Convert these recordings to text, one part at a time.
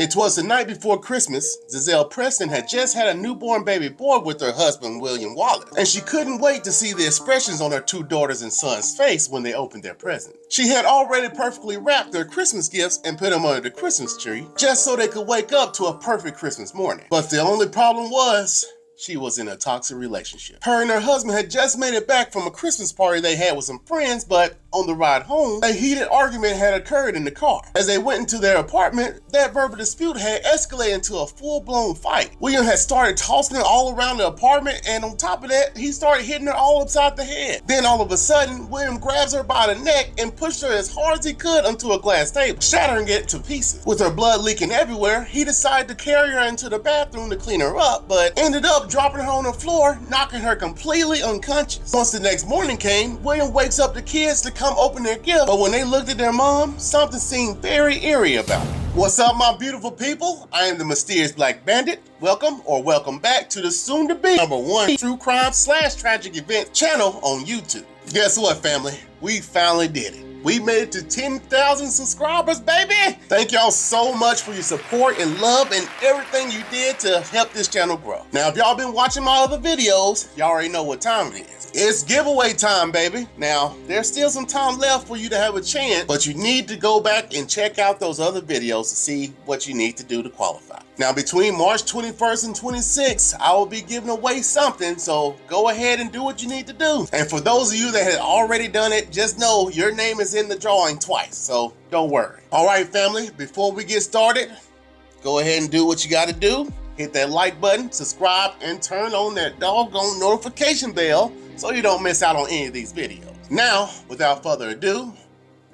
It was the night before Christmas. Za'zell Preston had just had a newborn baby boy with her husband, William Wallace, and she couldn't wait to see the expressions on her two daughters and son's face when they opened their present. She had already perfectly wrapped their Christmas gifts and put them under the Christmas tree, just so they could wake up to a perfect Christmas morning. But the only problem was, she was in a toxic relationship. Her and her husband had just made it back from a Christmas party they had with some friends, but on the ride home, a heated argument had occurred in the car. As they went into their apartment, that verbal dispute had escalated into a full-blown fight. William had started tossing her all around the apartment, and on top of that, he started hitting her all upside the head. Then all of a sudden, William grabs her by the neck and pushed her as hard as he could onto a glass table, shattering it to pieces. With her blood leaking everywhere, he decided to carry her into the bathroom to clean her up, but ended up dropping her on the floor, knocking her completely unconscious. Once the next morning came, William wakes up the kids to come open their gift, but when they looked at their mom, something seemed very eerie about it. What's up, my beautiful people? I am the Mysterious Black Bandit. Welcome or welcome back to the soon-to-be #1 true crime / tragic event channel on YouTube. Guess what, family? We finally did it. We made it to 10,000 subscribers, baby! Thank y'all so much for your support and love and everything you did to help this channel grow. Now, if y'all been watching my other videos, y'all already know what time it is. It's giveaway time, baby. Now, there's still some time left for you to have a chance, but you need to go back and check out those other videos to see what you need to do to qualify. Now, between March 21st and 26th, I will be giving away something, so go ahead and do what you need to do. And for those of you that had already done it, just know your name is in the drawing twice, so don't worry. All right, family, before we get started, go ahead and do what you gotta do. Hit that like button, subscribe, and turn on that doggone notification bell so you don't miss out on any of these videos. Now, without further ado,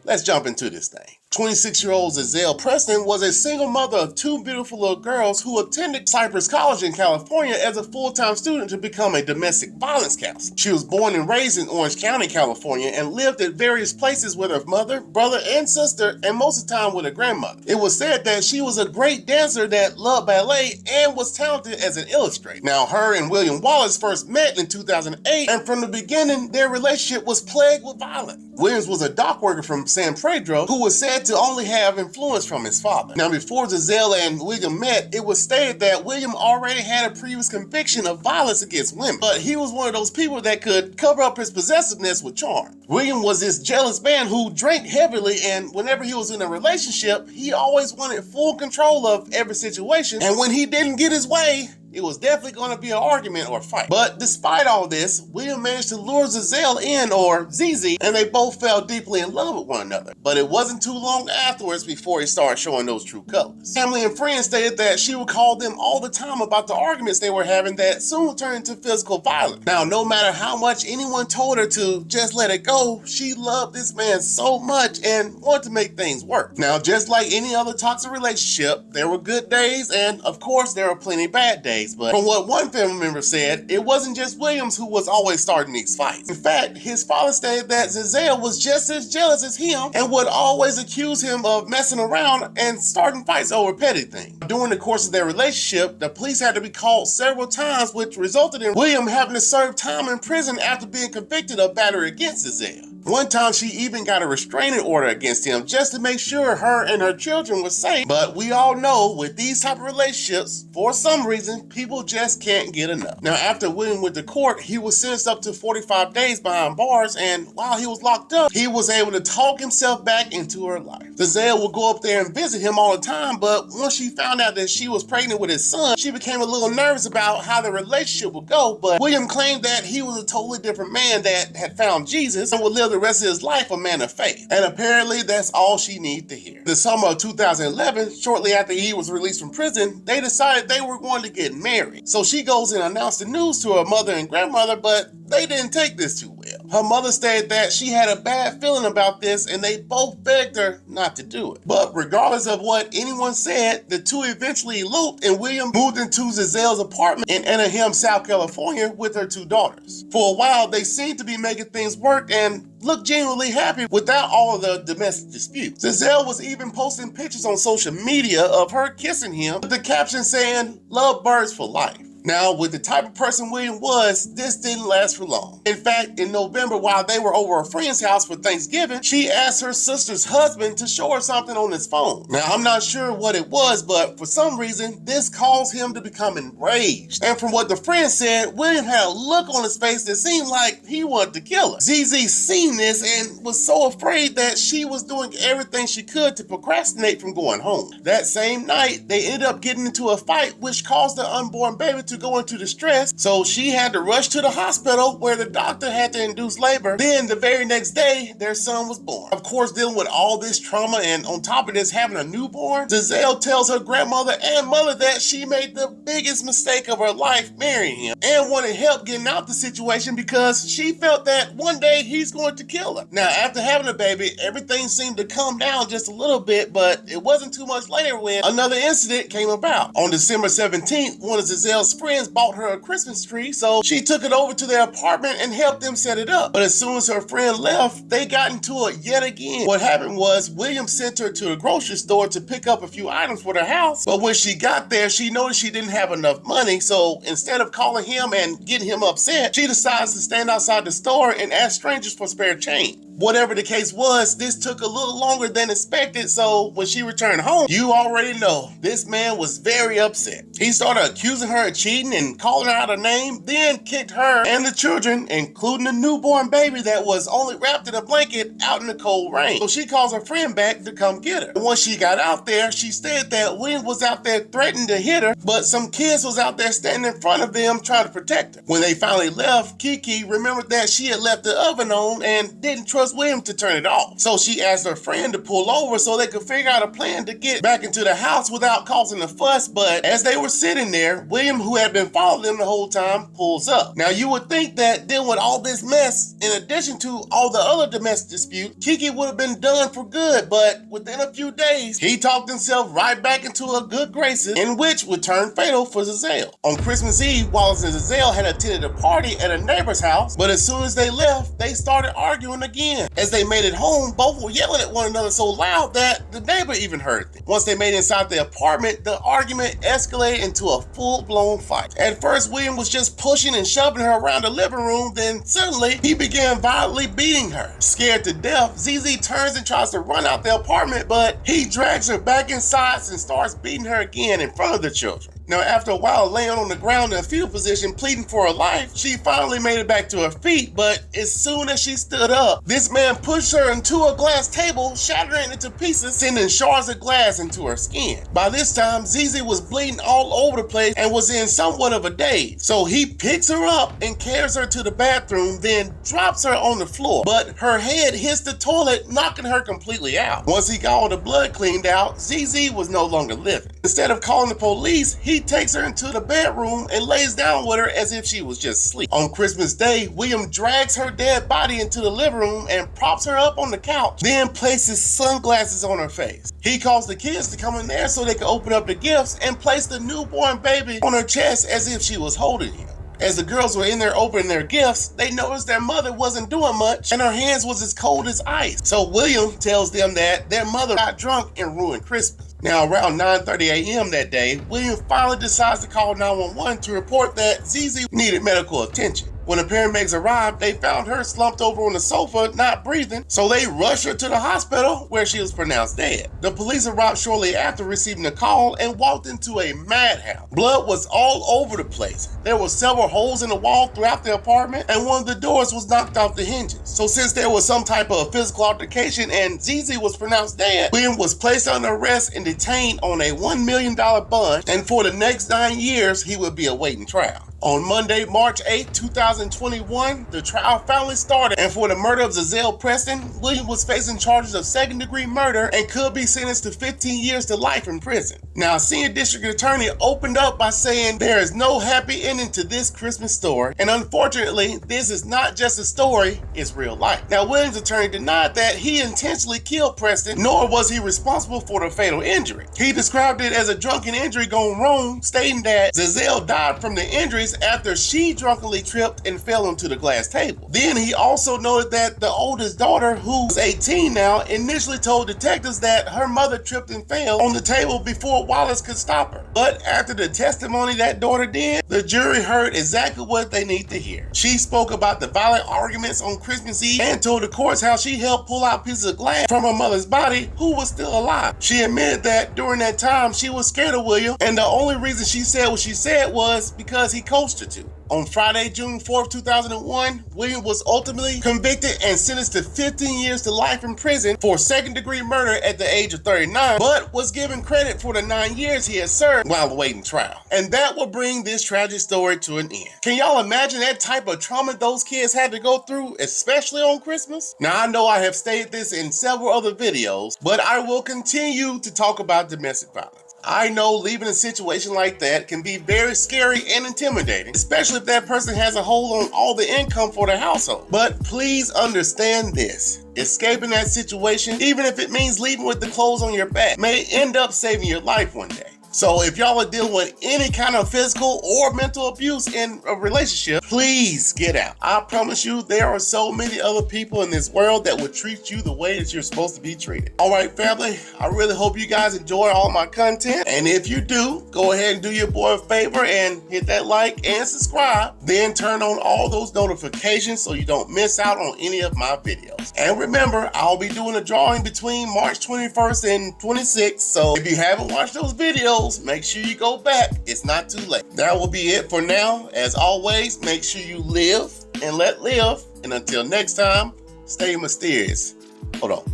let's jump into this thing. 26-year-old Za'zell Preston was a single mother of two beautiful little girls who attended Cypress College in California as a full-time student to become a domestic violence counselor. She was born and raised in Orange County, California, and lived at various places with her mother, brother, and sister, and most of the time with her grandmother. It was said that she was a great dancer that loved ballet and was talented as an illustrator. Now, her and William Wallace first met in 2008, and from the beginning, their relationship was plagued with violence. Williams was a dock worker from San Pedro who was said to only have influence from his father. Now, before Za'zell and William met, it was stated that William already had a previous conviction of violence against women, but he was one of those people that could cover up his possessiveness with charm. William was this jealous man who drank heavily, and whenever he was in a relationship, he always wanted full control of every situation, and when he didn't get his way, it was definitely going to be an argument or a fight. But despite all this, William managed to lure Za'zell in, or ZEze, and they both fell deeply in love with one another. But it wasn't too long afterwards before he started showing those true colors. Family and friends stated that she would call them all the time about the arguments they were having that soon would turn into physical violence. Now, no matter how much anyone told her to just let it go, she loved this man so much and wanted to make things work. Now, just like any other toxic relationship, there were good days, and of course, there were plenty bad days. But from what one family member said, it wasn't just Williams who was always starting these fights. In fact, his father stated that Za'zell was just as jealous as him and would always accuse him of messing around and starting fights over petty things. During the course of their relationship, the police had to be called several times, which resulted in William having to serve time in prison after being convicted of battery against Za'zell. One time, she even got a restraining order against him just to make sure her and her children were safe. But we all know with these type of relationships, for some reason, people just can't get enough. Now, after William went to court, he was sentenced up to 45 days behind bars, and while he was locked up, he was able to talk himself back into her life. Za'zell would go up there and visit him all the time, but once she found out that she was pregnant with his son, she became a little nervous about how the relationship would go. But William claimed that he was a totally different man that had found Jesus and would live the rest of his life a man of faith. And apparently that's all she needed to hear. The summer of 2011, shortly after he was released from prison, they decided they were going to get married. So she goes and announced the news to her mother and grandmother, but they didn't take this too well. Her mother stated that she had a bad feeling about this and they both begged her not to do it. But regardless of what anyone said, the two eventually eloped and William moved into Za'zell's apartment in Anaheim, South California with her two daughters. For a while, they seemed to be making things work and looked genuinely happy without all of the domestic disputes. Za'zell was even posting pictures on social media of her kissing him with the caption saying, "Love birds for life." Now, with the type of person William was, this didn't last for long. In fact, in November, while they were over a friend's house for Thanksgiving, she asked her sister's husband to show her something on his phone. Now, I'm not sure what it was, but for some reason, this caused him to become enraged. And from what the friend said, William had a look on his face that seemed like he wanted to kill her. ZEze seen this and was so afraid that she was doing everything she could to procrastinate from going home. That same night, they ended up getting into a fight, which caused the unborn baby to go into distress, so she had to rush to the hospital where the doctor had to induce labor. Then the very next day, their son was born. Of course, dealing with all this trauma and on top of this having a newborn, Za'zell tells her grandmother and mother that she made the biggest mistake of her life marrying him and wanted help getting out the situation because she felt that one day he's going to kill her. Now, after having a baby, everything seemed to calm down just a little bit, but it wasn't too much later when another incident came about. On December 17th, one of Za'zell's friends bought her a Christmas tree, so she took it over to their apartment and helped them set it up. But as soon as her friend left, they got into it yet again. What happened was William sent her to a grocery store to pick up a few items for their house, but when she got there, she noticed she didn't have enough money, so instead of calling him and getting him upset, she decides to stand outside the store and ask strangers for spare change. Whatever the case was, this took a little longer than expected, so when she returned home, you already know, this man was very upset. He started accusing her of cheating and calling her out a name, then kicked her and the children, including the newborn baby that was only wrapped in a blanket, out in the cold rain. So she calls her friend back to come get her. And once she got out there, she said that William was out there threatening to hit her, but some kids was out there standing in front of them trying to protect her. When they finally left, Kiki remembered that she had left the oven on and didn't trust William to turn it off. So she asked her friend to pull over so they could figure out a plan to get back into the house without causing a fuss, but as they were sitting there, William, who had been following them the whole time, pulls up. Now you would think that dealing with all this mess, in addition to all the other domestic disputes, Kiki would have been done for good, but within a few days, he talked himself right back into a good graces, in which would turn fatal for Za'zell. On Christmas Eve, Wallace and Za'zell had attended a party at a neighbor's house, but as soon as they left, they started arguing again. As they made it home, both were yelling at one another so loud that the neighbor even heard them. Once they made it inside the apartment, the argument escalated into a full-blown fight. At first, William was just pushing and shoving her around the living room, then suddenly he began violently beating her. Scared to death, ZEze turns and tries to run out the apartment, but he drags her back inside and starts beating her again in front of the children. Now, after a while laying on the ground in a fetal position pleading for her life, she finally made it back to her feet, but as soon as she stood up, this man pushed her into a glass table, shattering it into pieces, sending shards of glass into her skin. By this time, ZEze was bleeding all over the place and was in somewhat of a daze. So he picks her up and carries her to the bathroom, then drops her on the floor. But her head hits the toilet, knocking her completely out. Once he got all the blood cleaned out, ZEze was no longer living. Instead of calling the police, he takes her into the bedroom and lays down with her as if she was just asleep. On Christmas Day, William drags her dead body into the living room and props her up on the couch, then places sunglasses on her face. He calls the kids to come in there so they can open up the gifts and place the newborn baby on her chest as if she was holding him. As the girls were in there opening their gifts, they noticed their mother wasn't doing much and her hands was as cold as ice. So William tells them that their mother got drunk and ruined Christmas. Now, around 9:30 a.m. that day, William finally decides to call 911 to report that ZEze needed medical attention. When the paramedics arrived, they found her slumped over on the sofa, not breathing, so they rushed her to the hospital where she was pronounced dead. The police arrived shortly after receiving the call and walked into a madhouse. Blood was all over the place. There were several holes in the wall throughout the apartment, and one of the doors was knocked off the hinges. So since there was some type of physical altercation and ZEze was pronounced dead, William was placed under arrest and detained on a $1 million bond, and for the next 9 years, he would be awaiting trial. On Monday, March 8, 2021, the trial finally started, and for the murder of Za'zell Preston, William was facing charges of second-degree murder and could be sentenced to 15 years to life in prison. Now, a senior district attorney opened up by saying there is no happy ending to this Christmas story, and unfortunately, this is not just a story, it's real life. Now, William's attorney denied that he intentionally killed Preston, nor was he responsible for the fatal injury. He described it as a drunken injury gone wrong, stating that Za'zell died from the injuries mysterious after she drunkenly tripped and fell onto the glass table. Then he also noted that the oldest daughter, who's 18 now, initially told detectives that her mother tripped and fell on the table before Wallace could stop her. But after the testimony that daughter did, the jury heard exactly what they need to hear. She spoke about the violent arguments on Christmas Eve and told the courts how she helped pull out pieces of glass from her mother's body, who was still alive. She admitted that during that time she was scared of William, and the only reason she said what she said was because he coached her to. On Friday, June 4th, 2001, William was ultimately convicted and sentenced to 15 years to life in prison for second-degree murder at the age of 39, but was given credit for the 9 years he had served while awaiting trial. And that will bring this tragic story to an end. Can y'all imagine that type of trauma those kids had to go through, especially on Christmas? Now, I know I have stated this in several other videos, but I will continue to talk about domestic violence. I know leaving a situation like that can be very scary and intimidating, especially if that person has a hold on all the income for the household. But please understand this. Escaping that situation, even if it means leaving with the clothes on your back, may end up saving your life one day. So if y'all are dealing with any kind of physical or mental abuse in a relationship, please get out. I promise you, there are so many other people in this world that will treat you the way that you're supposed to be treated. All right, family, I really hope you guys enjoy all my content. And if you do, go ahead and do your boy a favor and hit that like and subscribe. Then turn on all those notifications so you don't miss out on any of my videos. And remember, I'll be doing a drawing between March 21st and 26th. So if you haven't watched those videos, make sure you go back. It's not too late. That will be it for now. As always, make sure you live and let live. And until next time, stay mysterious. Hold on.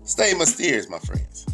Stay mysterious, my friends.